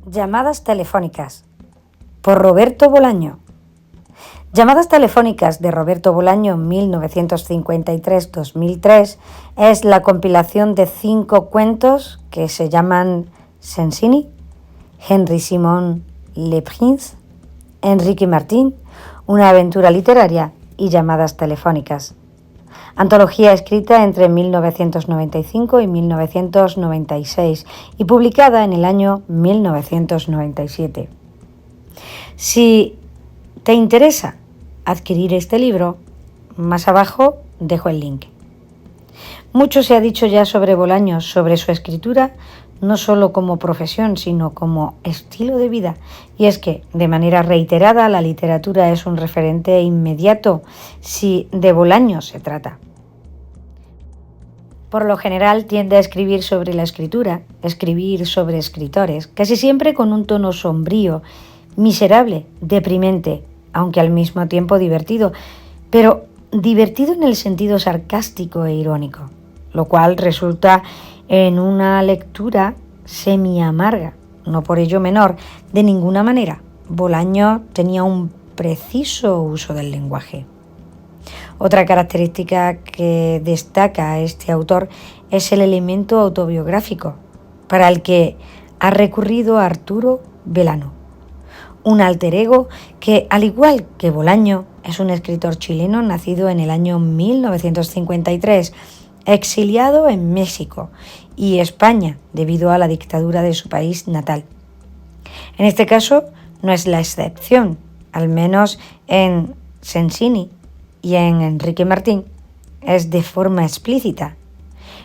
Llamadas telefónicas, por Roberto Bolaño. Llamadas telefónicas de Roberto Bolaño 1953-2003 es la compilación de 5 cuentos que se llaman Sensini, Henri Simon Le Prince, Enrique Martín, una aventura literaria y llamadas telefónicas. Antología escrita entre 1995 y 1996 y publicada en el año 1997. Si te interesa adquirir este libro, más abajo dejo el link. Mucho se ha dicho ya sobre Bolaño, sobre su escritura, no solo como profesión, sino como estilo de vida. Y es que, de manera reiterada, la literatura es un referente inmediato si de Bolaño se trata. Por lo general tiende a escribir sobre la escritura, escribir sobre escritores, casi siempre con un tono sombrío, miserable, deprimente, aunque al mismo tiempo divertido, pero divertido en el sentido sarcástico e irónico, lo cual resulta en una lectura semi-amarga, no por ello menor. De ninguna manera, Bolaño tenía un preciso uso del lenguaje. Otra característica que destaca a este autor es el elemento autobiográfico, para el que ha recurrido Arturo Belano, un alter ego que, al igual que Bolaño, es un escritor chileno nacido en el año 1953, exiliado en México y España debido a la dictadura de su país natal. En este caso no es la excepción, al menos en Sensini y en Enrique Martín es de forma explícita.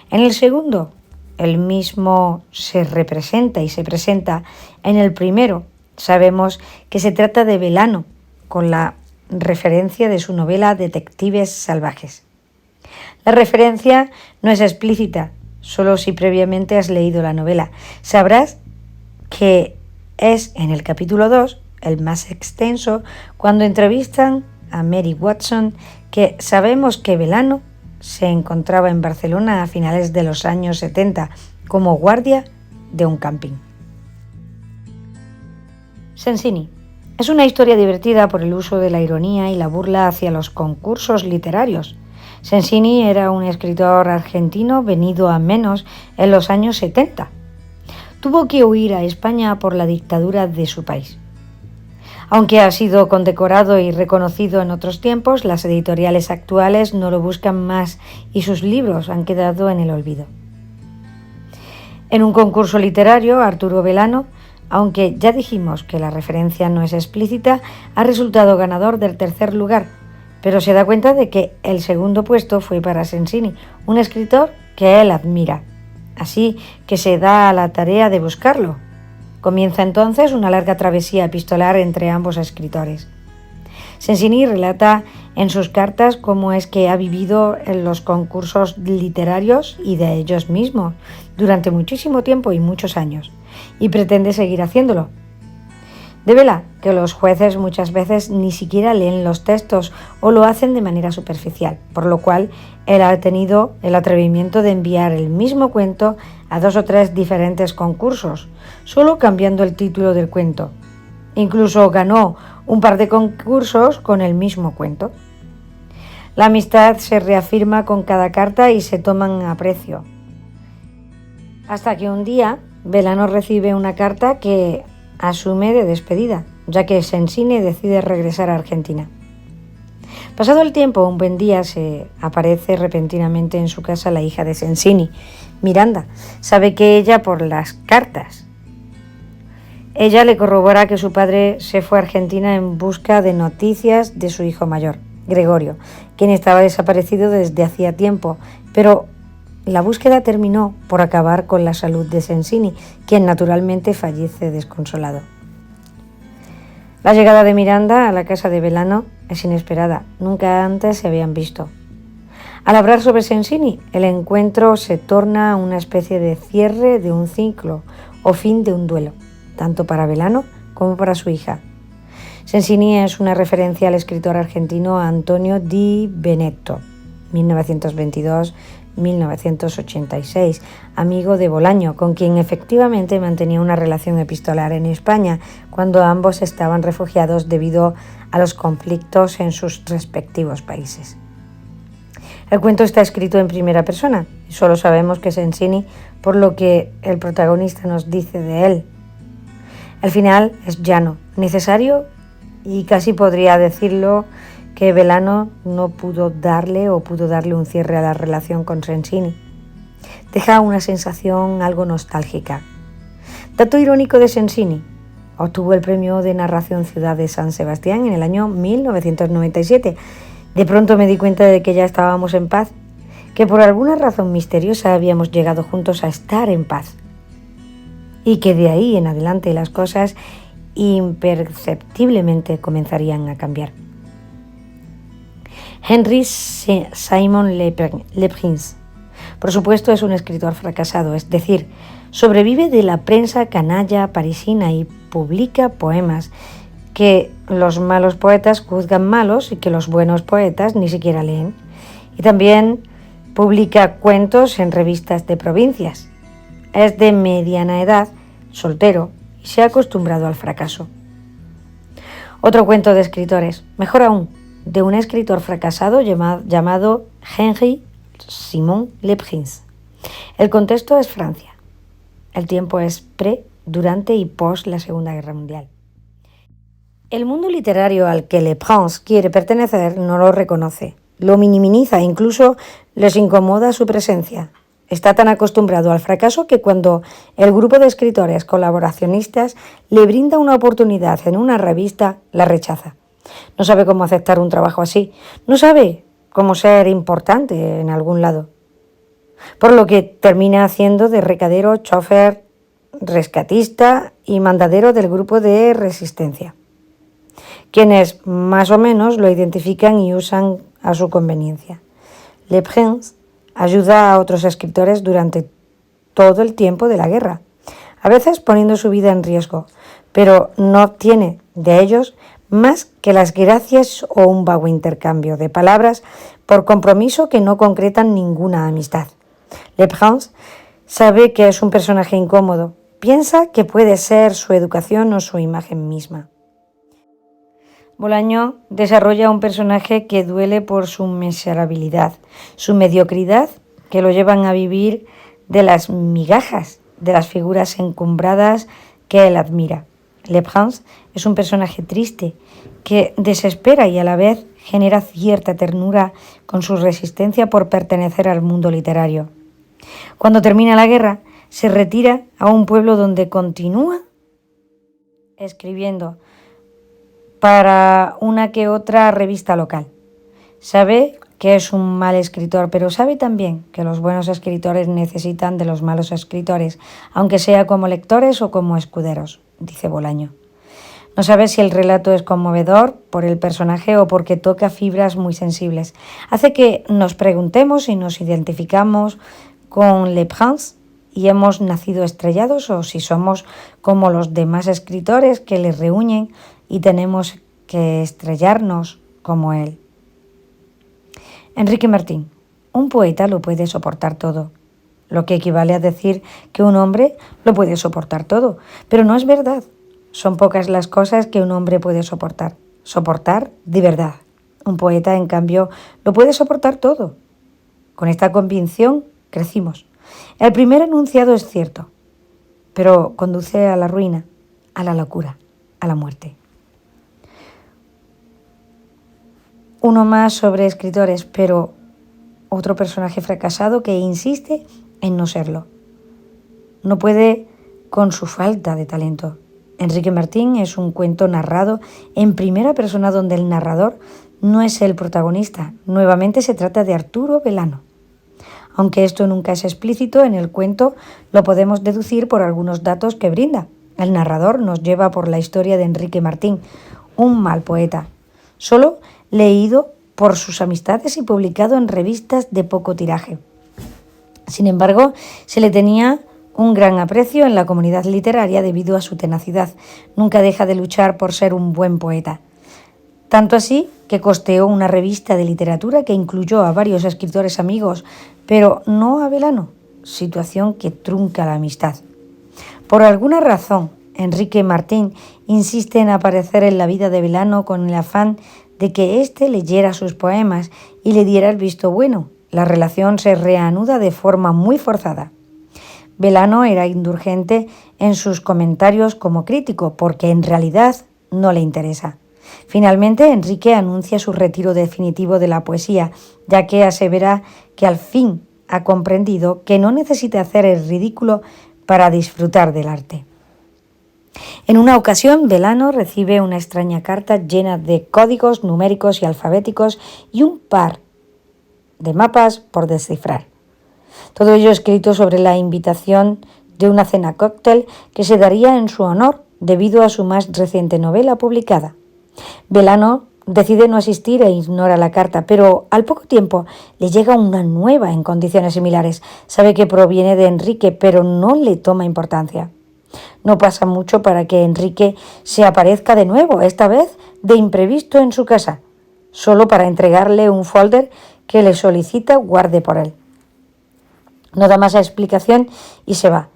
En el segundo, el mismo se representa y se presenta. En el primero, sabemos que se trata de Belano, con la referencia de su novela Detectives salvajes. La referencia no es explícita, solo si previamente has leído la novela. Sabrás que es en el capítulo 2, el más extenso, cuando entrevistan a Mary Watson, que sabemos que Belano se encontraba en Barcelona a finales de los años 70 como guardia de un camping. Sensini es una historia divertida por el uso de la ironía y la burla hacia los concursos literarios. Sensini era un escritor argentino venido a menos en los años 70. Tuvo que huir a España por la dictadura de su país. Aunque ha sido condecorado y reconocido en otros tiempos, las editoriales actuales no lo buscan más y sus libros han quedado en el olvido. En un concurso literario, Arturo Belano, aunque ya dijimos que la referencia no es explícita, ha resultado ganador del tercer lugar, pero se da cuenta de que el segundo puesto fue para Sensini, un escritor que él admira. Así que se da a la tarea de buscarlo. Comienza entonces una larga travesía epistolar entre ambos escritores. Sensini relata en sus cartas cómo es que ha vivido en los concursos literarios y de ellos mismos durante muchísimo tiempo y muchos años, y pretende seguir haciéndolo. Devela que los jueces muchas veces ni siquiera leen los textos o lo hacen de manera superficial, por lo cual él ha tenido el atrevimiento de enviar el mismo cuento a 2 o 3 diferentes concursos, solo cambiando el título del cuento. Incluso ganó un par de concursos con el mismo cuento. La amistad se reafirma con cada carta y se toman aprecio. Hasta que un día Belano recibe una carta que asume de despedida, ya que Sensini decide regresar a Argentina. Pasado el tiempo, un buen día se aparece repentinamente en su casa la hija de Sensini, Miranda. Sabe que ella por las cartas. Ella le corrobora que su padre se fue a Argentina en busca de noticias de su hijo mayor, Gregorio, quien estaba desaparecido desde hacía tiempo, pero la búsqueda terminó por acabar con la salud de Sensini, quien naturalmente fallece desconsolado. La llegada de Miranda a la casa de Belano es inesperada, nunca antes se habían visto. Al hablar sobre Sensini, el encuentro se torna una especie de cierre de un ciclo o fin de un duelo, tanto para Belano como para su hija. Sensini es una referencia al escritor argentino Antonio Di Benedetto, 1986, amigo de Bolaño, con quien efectivamente mantenía una relación epistolar en España, cuando ambos estaban refugiados debido a los conflictos en sus respectivos países. El cuento está escrito en primera persona y solo sabemos que es Sensini por lo que el protagonista nos dice de él. El final es llano, necesario y casi podría decirlo que Belano no pudo darle un cierre a la relación con Sensini. Deja una sensación algo nostálgica. Dato irónico de Sensini: obtuvo el premio de narración Ciudad de San Sebastián en el año 1997. De pronto me di cuenta de que ya estábamos en paz, que por alguna razón misteriosa habíamos llegado juntos a estar en paz, y que de ahí en adelante las cosas imperceptiblemente comenzarían a cambiar. Henry Simon Le Prince, por supuesto, es un escritor fracasado, es decir, sobrevive de la prensa canalla parisina y publica poemas que los malos poetas juzgan malos y que los buenos poetas ni siquiera leen. Y también publica cuentos en revistas de provincias. Es de mediana edad, soltero y se ha acostumbrado al fracaso. Otro cuento de escritores, mejor aún, de un escritor fracasado llamado Henry Simon Le Prince. El contexto es Francia. El tiempo es pre, durante y post la Segunda Guerra Mundial. El mundo literario al que Le Prince quiere pertenecer no lo reconoce, lo minimiza, incluso les incomoda su presencia. Está tan acostumbrado al fracaso que cuando el grupo de escritores colaboracionistas le brinda una oportunidad en una revista, la rechaza. No sabe cómo aceptar un trabajo así, no sabe cómo ser importante en algún lado. Por lo que termina haciendo de recadero, chofer, rescatista y mandadero del grupo de resistencia, quienes más o menos lo identifican y usan a su conveniencia. Le Prince ayuda a otros escritores durante todo el tiempo de la guerra, a veces poniendo su vida en riesgo, pero no obtiene de ellos más que las gracias o un vago intercambio de palabras por compromiso que no concretan ninguna amistad. Le Prince sabe que es un personaje incómodo, piensa que puede ser su educación o su imagen misma. Bolaño desarrolla un personaje que duele por su miserabilidad, su mediocridad, que lo llevan a vivir de las migajas, de las figuras encumbradas que él admira. Le Prince es un personaje triste, que desespera y a la vez genera cierta ternura con su resistencia por pertenecer al mundo literario. Cuando termina la guerra, se retira a un pueblo donde continúa escribiendo para una que otra revista local. Sabe que es un mal escritor, pero sabe también que los buenos escritores necesitan de los malos escritores, aunque sea como lectores o como escuderos, dice Bolaño. No sabe si el relato es conmovedor por el personaje o porque toca fibras muy sensibles. Hace que nos preguntemos si nos identificamos con Le Prince y hemos nacido estrellados o si somos como los demás escritores que le reúnen y tenemos que estrellarnos como él. Enrique Martín: un poeta lo puede soportar todo, lo que equivale a decir que un hombre lo puede soportar todo, pero no es verdad. Son pocas las cosas que un hombre puede soportar de verdad. Un poeta, en cambio, lo puede soportar todo. Con esta convicción crecimos. El primer enunciado es cierto, pero conduce a la ruina, a la locura, a la muerte. Uno más sobre escritores, pero otro personaje fracasado que insiste en no serlo. No puede con su falta de talento. Enrique Martín es un cuento narrado en primera persona donde el narrador no es el protagonista. Nuevamente se trata de Arturo Belano. Aunque esto nunca es explícito, en el cuento lo podemos deducir por algunos datos que brinda. El narrador nos lleva por la historia de Enrique Martín, un mal poeta, solo leído por sus amistades y publicado en revistas de poco tiraje. Sin embargo, se le tenía un gran aprecio en la comunidad literaria debido a su tenacidad. Nunca deja de luchar por ser un buen poeta. Tanto así que costeó una revista de literatura que incluyó a varios escritores amigos, pero no a Belano, situación que trunca la amistad. Por alguna razón, Enrique Martín insiste en aparecer en la vida de Belano con el afán de que éste leyera sus poemas y le diera el visto bueno. La relación se reanuda de forma muy forzada. Belano era indulgente en sus comentarios como crítico, porque en realidad no le interesa. Finalmente, Enrique anuncia su retiro definitivo de la poesía, ya que asevera que al fin ha comprendido que no necesita hacer el ridículo para disfrutar del arte. En una ocasión, Belano recibe una extraña carta llena de códigos numéricos y alfabéticos y un par de mapas por descifrar. Todo ello escrito sobre la invitación de una cena cóctel que se daría en su honor debido a su más reciente novela publicada. Belano decide no asistir e ignora la carta, pero al poco tiempo le llega una nueva en condiciones similares. Sabe que proviene de Enrique, pero no le toma importancia. No pasa mucho para que Enrique se aparezca de nuevo, esta vez de imprevisto en su casa, solo para entregarle un folder que le solicita guarde por él. No da más explicación y se va.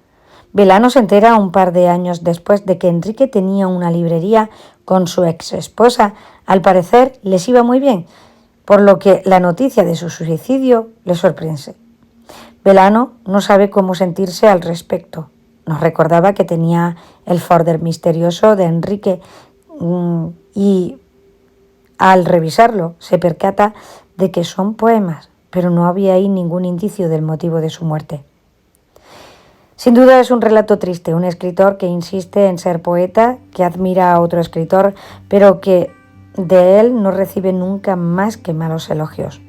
Belano se entera un par de años después de que Enrique tenía una librería con su ex esposa. Al parecer les iba muy bien, por lo que la noticia de su suicidio le sorprende. Belano no sabe cómo sentirse al respecto. Nos recordaba que tenía el folder misterioso de Enrique y al revisarlo se percata de que son poemas, pero no había ahí ningún indicio del motivo de su muerte. Sin duda es un relato triste, un escritor que insiste en ser poeta, que admira a otro escritor, pero que de él no recibe nunca más que malos elogios.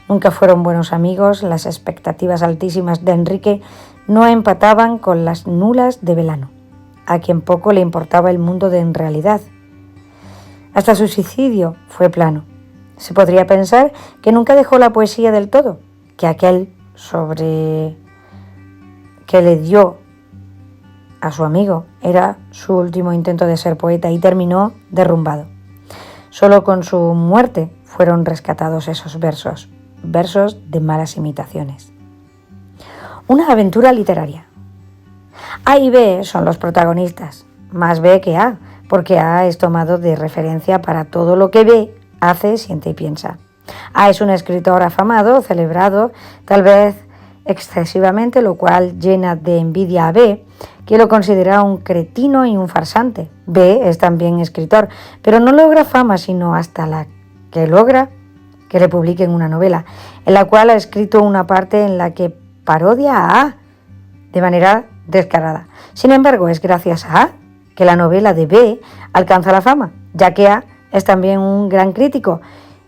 Nunca fueron buenos amigos, las expectativas altísimas de Enrique no empataban con las nulas de Belano, a quien poco le importaba el mundo en realidad. Hasta su suicidio fue plano. Se podría pensar que nunca dejó la poesía del todo, que aquel sobre que le dio a su amigo era su último intento de ser poeta y terminó derrumbado. Solo con su muerte fueron rescatados esos versos de malas imitaciones. Una aventura literaria. A y B son los protagonistas, más B que A, porque A es tomado de referencia para todo lo que B hace, siente y piensa. A es un escritor afamado, celebrado, tal vez excesivamente, lo cual llena de envidia a B, que lo considera un cretino y un farsante. B es también escritor, pero no logra fama sino hasta la que logra que le publiquen una novela, en la cual ha escrito una parte en la que parodia a A de manera descarada. Sin embargo, es gracias a A que la novela de B alcanza la fama, ya que A es también un gran crítico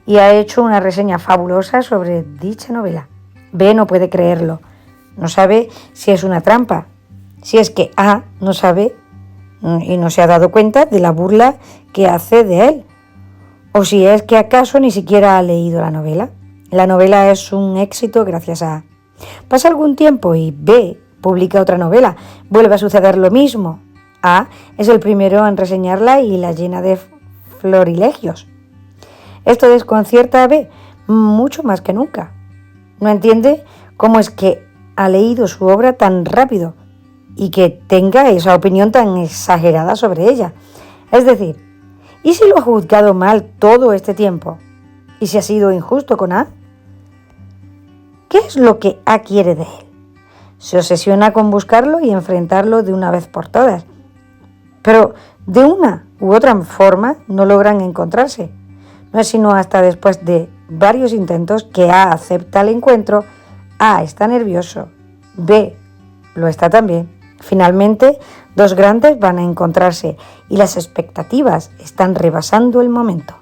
y ha hecho una reseña fabulosa sobre dicha novela. B no puede creerlo, no sabe si es una trampa, si es que A no sabe y no se ha dado cuenta de la burla que hace de él, o si es que acaso ni siquiera ha leído la novela. La novela es un éxito gracias a A. Pasa algún tiempo y B publica otra novela, vuelve a suceder lo mismo. A es el primero en reseñarla y la llena de florilegios. Esto desconcierta a B mucho más que nunca. No entiende cómo es que ha leído su obra tan rápido y que tenga esa opinión tan exagerada sobre ella. Es decir, ¿y si lo ha juzgado mal todo este tiempo? ¿Y si ha sido injusto con A? ¿Qué es lo que A quiere de él? Se obsesiona con buscarlo y enfrentarlo de una vez por todas. Pero de una u otra forma no logran encontrarse. No es sino hasta después de varios intentos que A acepta el encuentro. A está nervioso, B lo está también. Finalmente, dos grandes van a encontrarse y las expectativas están rebasando el momento.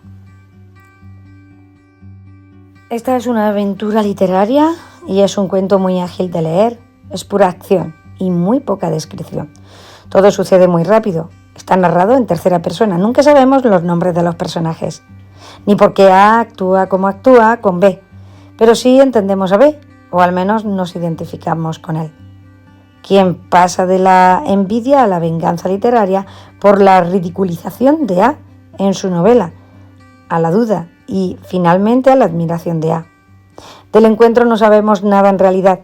Esta es una aventura literaria y es un cuento muy ágil de leer. Es pura acción y muy poca descripción. Todo sucede muy rápido. Está narrado en tercera persona. Nunca sabemos los nombres de los personajes, ni por qué A actúa como actúa con B, pero sí entendemos a B, o al menos nos identificamos con él. Quien pasa de la envidia a la venganza literaria por la ridiculización de A en su novela, a la duda y finalmente a la admiración de A. Del encuentro no sabemos nada en realidad.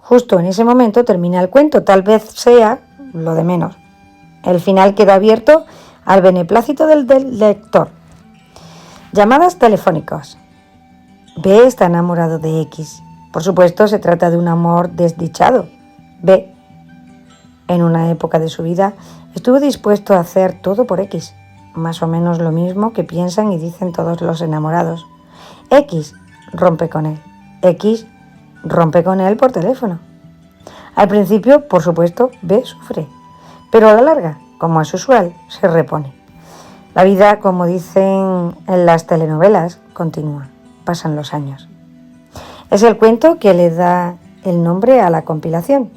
Justo en ese momento termina el cuento, tal vez sea lo de menos. El final queda abierto al beneplácito del lector. Llamadas telefónicas. B está enamorado de X. Por supuesto, se trata de un amor desdichado. B, en una época de su vida, estuvo dispuesto a hacer todo por X, más o menos lo mismo que piensan y dicen todos los enamorados. X rompe con él. X rompe con él por teléfono. Al principio, por supuesto, B sufre, pero a la larga, como es usual, se repone. La vida, como dicen en las telenovelas, continúa. Pasan los años. Es el cuento que le da el nombre a la compilación.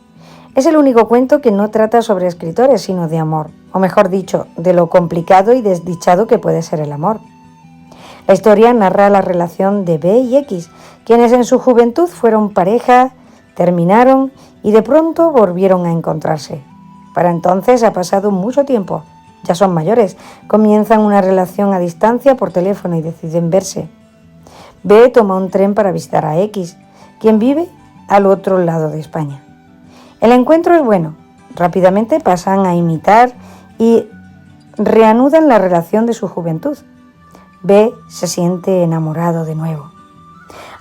Es el único cuento que no trata sobre escritores, sino de amor, o mejor dicho, de lo complicado y desdichado que puede ser el amor. La historia narra la relación de B y X, quienes en su juventud fueron pareja, terminaron y de pronto volvieron a encontrarse. Para entonces ha pasado mucho tiempo, ya son mayores, comienzan una relación a distancia por teléfono y deciden verse. B toma un tren para visitar a X, quien vive al otro lado de España. El encuentro es bueno, rápidamente pasan a imitar y reanudan la relación de su juventud. B se siente enamorado de nuevo.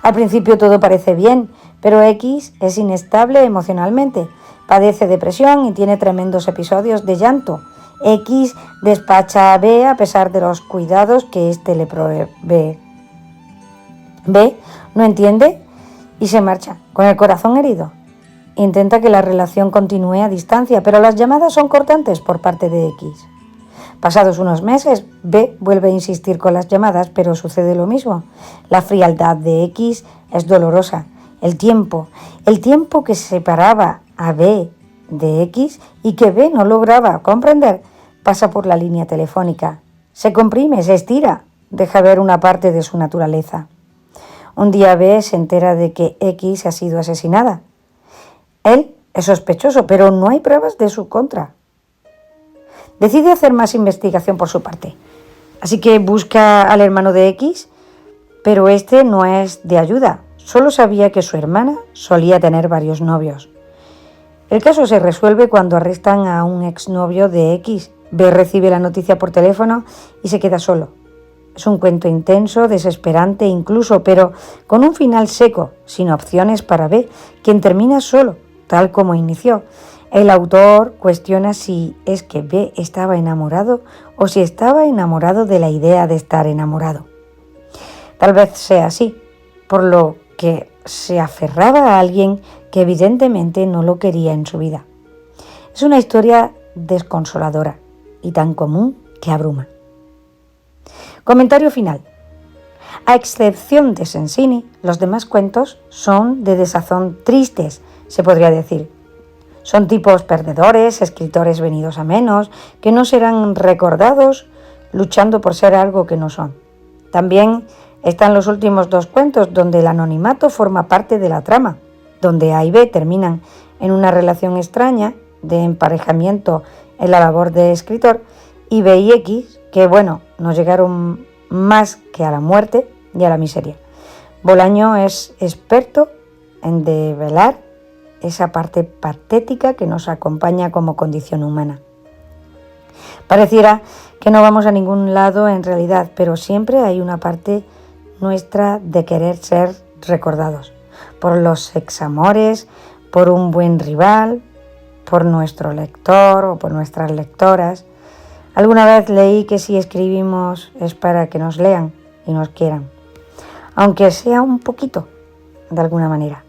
Al principio todo parece bien, pero X es inestable emocionalmente, padece depresión y tiene tremendos episodios de llanto. X despacha a B a pesar de los cuidados que éste le provee. B no entiende y se marcha, con el corazón herido. Intenta que la relación continúe a distancia, pero las llamadas son cortantes por parte de X. Pasados unos meses, B vuelve a insistir con las llamadas, pero sucede lo mismo. La frialdad de X es dolorosa. El tiempo que separaba a B de X y que B no lograba comprender, pasa por la línea telefónica. Se comprime, se estira, deja ver una parte de su naturaleza. Un día B se entera de que X ha sido asesinada. Él es sospechoso, pero no hay pruebas de su contra. Decide hacer más investigación por su parte. Así que busca al hermano de X, pero este no es de ayuda. Solo sabía que su hermana solía tener varios novios. El caso se resuelve cuando arrestan a un exnovio de X. B recibe la noticia por teléfono y se queda solo. Es un cuento intenso, desesperante incluso, pero con un final seco, sin opciones para B, quien termina solo, tal como inició. El autor cuestiona si es que B estaba enamorado o si estaba enamorado de la idea de estar enamorado. Tal vez sea así, por lo que se aferraba a alguien que evidentemente no lo quería en su vida. Es una historia desconsoladora y tan común que abruma. Comentario final. A excepción de Sensini, los demás cuentos son de desazón tristes, se podría decir. Son tipos perdedores, escritores venidos a menos, que no serán recordados luchando por ser algo que no son. También están los últimos dos cuentos donde el anonimato forma parte de la trama, donde A y B terminan en una relación extraña de emparejamiento en la labor de escritor, y B y X, que no llegaron más que a la muerte y a la miseria. Bolaño es experto en develar esa parte patética que nos acompaña como condición humana. Pareciera que no vamos a ningún lado en realidad, pero siempre hay una parte nuestra de querer ser recordados por los examores, por un buen rival, por nuestro lector o por nuestras lectoras. Alguna vez leí que si escribimos es para que nos lean y nos quieran, aunque sea un poquito, de alguna manera.